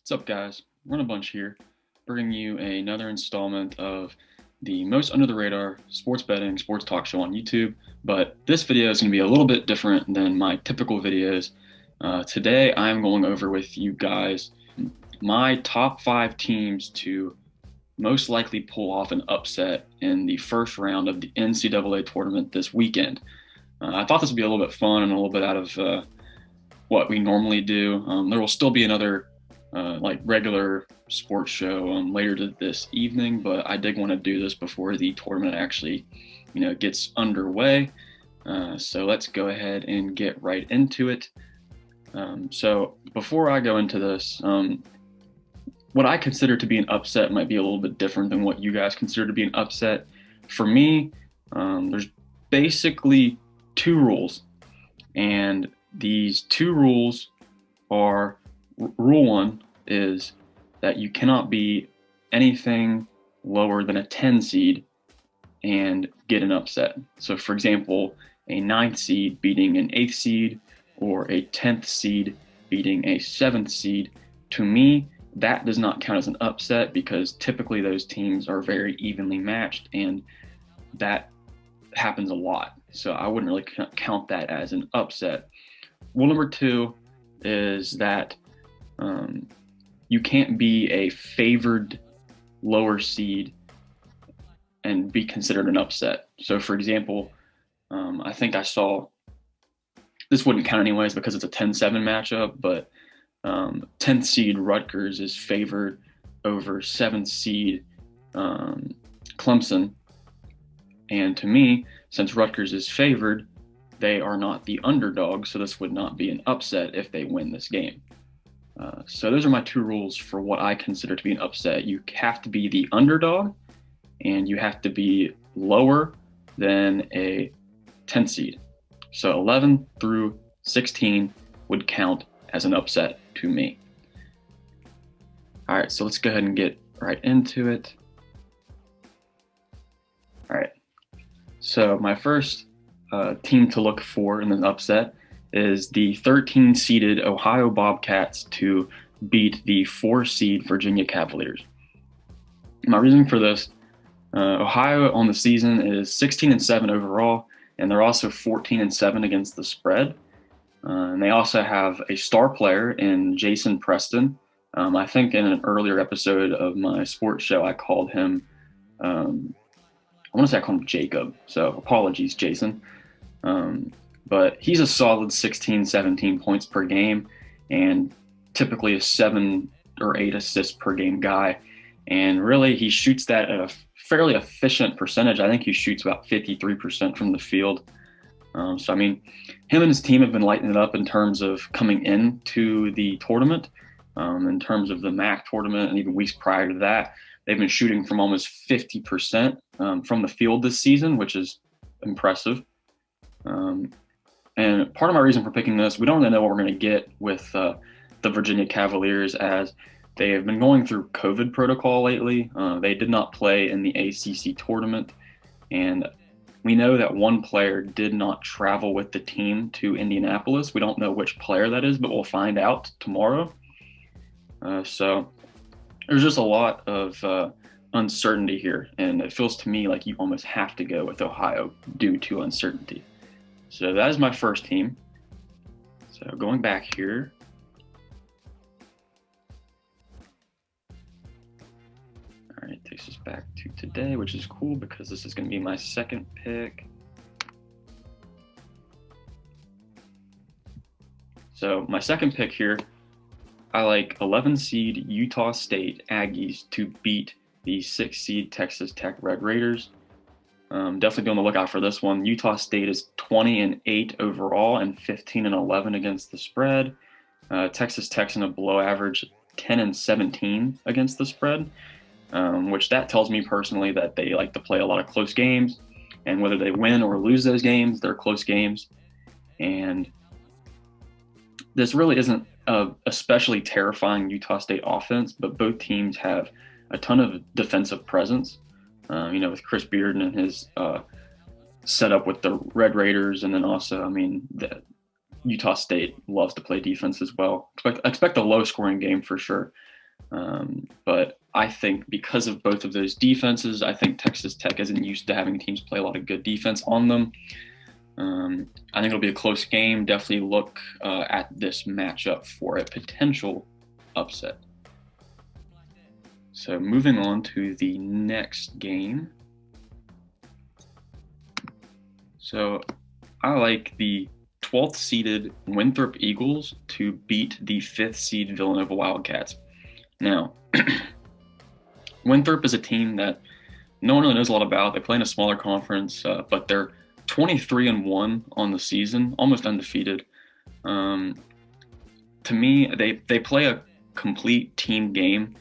What's up, guys? Run a bunch here, bringing you another installment of the most under the radar sports betting, sports talk show on YouTube. But this video is going to be a little bit different than my typical videos. Today, I'm going over with you guys my top 5 teams to most likely pull off an upset in the first round of the NCAA tournament this weekend. I thought this would be a little bit fun and a little bit out of what we normally do. There will still be another regular sports show later this evening, but I did want to do this before the tournament actually, gets underway. So let's go ahead and get right into it. So before I go into this, what I consider to be an upset might be a little bit different than what you guys consider to be an upset. For me, there's basically 2 rules, and these 2 rules are: rule 1 is that you cannot be anything lower than a 10 seed and get an upset. So, for example, a 9th seed beating an 8th seed or a 10th seed beating a 7th seed. To me, that does not count as an upset because typically those teams are very evenly matched, and that happens a lot. So I wouldn't really count that as an upset. Rule number 2 is that you can't be a favored lower seed and be considered an upset. So, for example, I think I saw, this wouldn't count anyways because it's a 10-7 matchup, but 10th seed Rutgers is favored over 7th seed Clemson. And to me, since Rutgers is favored, they are not the underdog, so this would not be an upset if they win this game. So those are my 2 rules for what I consider to be an upset. You have to be the underdog, and you have to be lower than a 10 seed. So 11 through 16 would count as an upset to me. All right, so let's go ahead and get right into it. All right, so my first team to look for in an upset is the 13-seeded Ohio Bobcats to beat the 4-seed Virginia Cavaliers. My reason for this: Ohio on the season is 16-7 overall, and they're also 14-7 against the spread. And they also have a star player in Jason Preston. I think in an earlier episode of my sports show, I called him, I want to say I called him Jacob, so apologies, Jason. But he's a solid 16, 17 points per game and typically a 7 or 8 assists per game guy. And really, he shoots that at a fairly efficient percentage. I think he shoots about 53% from the field. So, I mean, him and his team have been lighting it up in terms of coming into the tournament. In terms of the MAC tournament and even weeks prior to that, they've been shooting from almost 50% from the field this season, which is impressive. And part of my reason for picking this, we don't really know what we're going to get with the Virginia Cavaliers, as they have been going through COVID protocol lately. They did not play in the ACC tournament, and we know that one player did not travel with the team to Indianapolis. We don't know which player that is, but we'll find out tomorrow. So there's just a lot of uncertainty here, and it feels to me like you almost have to go with Ohio due to uncertainty. So that is my first team. So going back here. All right, takes us back to today, which is cool because this is going to be my second pick. So my second pick here, I like 11 seed Utah State Aggies to beat the 6 seed Texas Tech Red Raiders. Definitely be on the lookout for this one. Utah State is 20-8 overall and 15-11 against the spread. Texas Tech's in a below average 10-17 against the spread, which that tells me personally that they like to play a lot of close games, and whether they win or lose those games, they're close games. And this really isn't a especially terrifying Utah State offense, but both teams have a ton of defensive presence. With Chris Bearden and his setup with the Red Raiders, and then also, the Utah State loves to play defense as well. Expect a low-scoring game for sure. But I think because of both of those defenses, I think Texas Tech isn't used to having teams play a lot of good defense on them. I think it'll be a close game. Definitely look at this matchup for a potential upset. So moving on to the next game. So I like the 12th seeded Winthrop Eagles to beat the 5th seed Villanova Wildcats. Now, Winthrop is a team that no one really knows a lot about. They play in a smaller conference, but they're 23-1 on the season, almost undefeated. To me, they play a complete team game.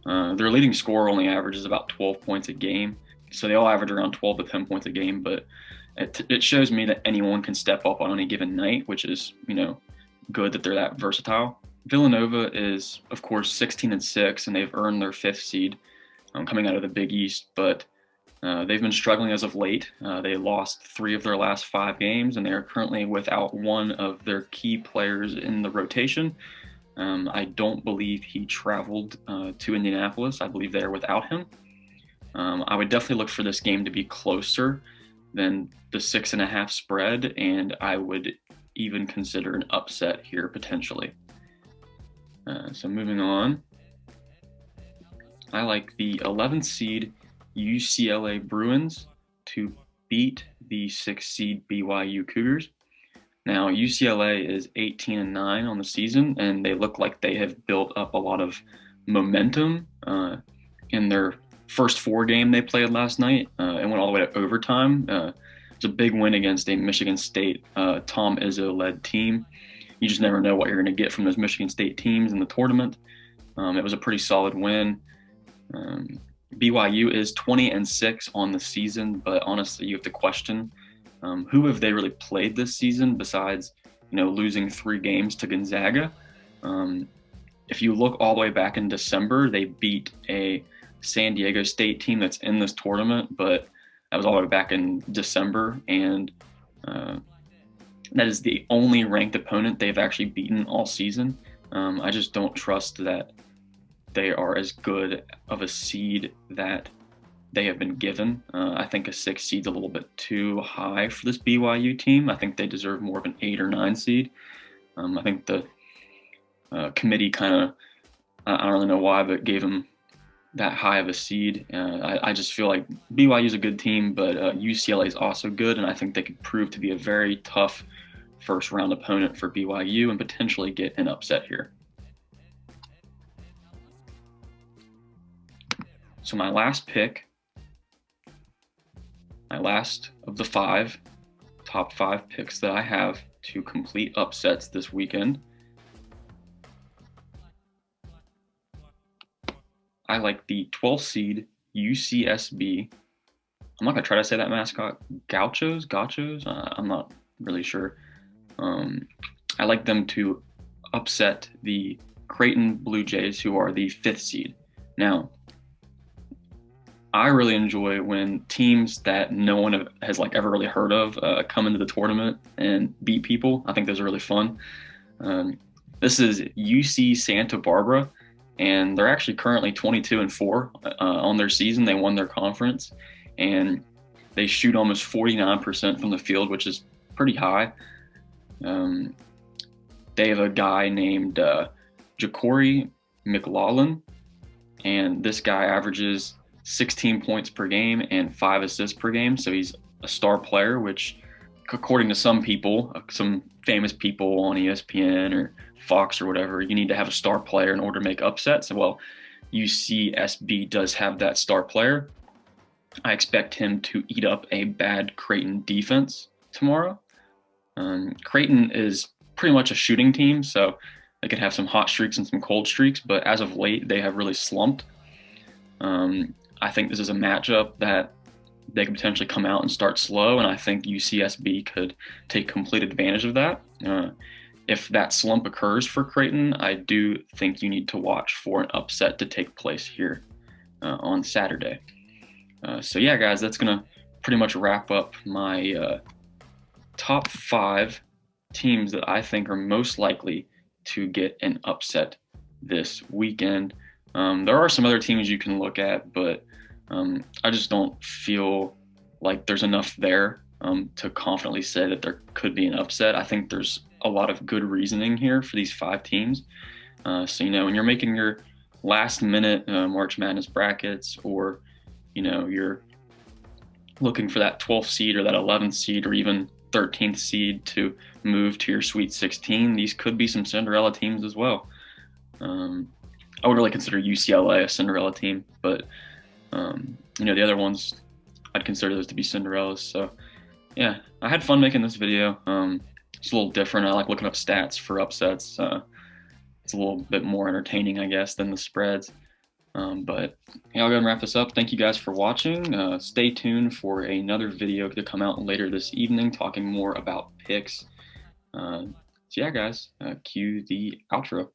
Their leading scorer only averages about 12 points a game, so they all average around 12 to 10 points a game. But it shows me that anyone can step up on any given night, which is good that they're that versatile. Villanova is, of course, 16-6, and they've earned their 5th seed coming out of the Big East, but they've been struggling as of late. They lost 3 of their last 5 games, and they are currently without one of their key players in the rotation. I don't believe he traveled to Indianapolis. I believe they are without him. I would definitely look for this game to be closer than the 6.5 spread, and I would even consider an upset here potentially. So moving on, I like the 11th seed UCLA Bruins to beat the 6th seed BYU Cougars. Now, UCLA is 18-9 on the season, and they look like they have built up a lot of momentum in their first 4 game they played last night and went all the way to overtime. It's a big win against a Michigan State Tom Izzo-led team. You just never know what you're going to get from those Michigan State teams in the tournament. It was a pretty solid win. BYU is 20-6 on the season, but honestly, you have to question who have they really played this season besides, losing 3 games to Gonzaga. If you look all the way back in December, they beat a San Diego State team that's in this tournament, but that was all the way back in December, and that is the only ranked opponent they've actually beaten all season. I just don't trust that they are as good of a seed that they have been given. I think a 6 seed's a little bit too high for this BYU team. I think they deserve more of an 8 or 9 seed. I think the committee kind of, I don't really know why, but gave them that high of a seed. I just feel like BYU is a good team, but UCLA is also good, and I think they could prove to be a very tough first round opponent for BYU and potentially get an upset here. So my last pick, my last of the top 5 picks that I have to complete upsets this weekend, I like the 12th seed UCSB. I'm not going to try to say that mascot. Gauchos? I'm not really sure. I like them to upset the Creighton Blue Jays, who are the 5th seed. Now, I really enjoy when teams that no one has ever really heard of come into the tournament and beat people. I think those are really fun. This is UC Santa Barbara, and they're actually currently 22-4 on their season. They won their conference, and they shoot almost 49% from the field, which is pretty high. They have a guy named Ja'Cory McLaughlin, and this guy averages 16 points per game and 5 assists per game. So he's a star player, which according to some people, some famous people on ESPN or Fox or whatever, you need to have a star player in order to make upsets. Well, UCSB does have that star player. I expect him to eat up a bad Creighton defense tomorrow. Creighton is pretty much a shooting team, so they could have some hot streaks and some cold streaks, but as of late, they have really slumped. I think this is a matchup that they could potentially come out and start slow, and I think UCSB could take complete advantage of that. If that slump occurs for Creighton, I do think you need to watch for an upset to take place here on Saturday. So yeah, guys, that's going to pretty much wrap up my top 5 teams that I think are most likely to get an upset this weekend. There are some other teams you can look at, but I just don't feel like there's enough there to confidently say that there could be an upset. I think there's a lot of good reasoning here for these 5 teams. So, when you're making your last minute March Madness brackets, or, you're looking for that 12th seed or that 11th seed or even 13th seed to move to your Sweet 16, these could be some Cinderella teams as well. I would really consider UCLA a Cinderella team, but the other ones, I'd consider those to be Cinderellas. So yeah, I had fun making this video. It's a little different. I like looking up stats for upsets. It's a little bit more entertaining, I guess, than the spreads. But yeah, I'll go and wrap this up. Thank you guys for watching. Stay tuned for another video to come out later this evening, talking more about picks. So yeah, guys, cue the outro.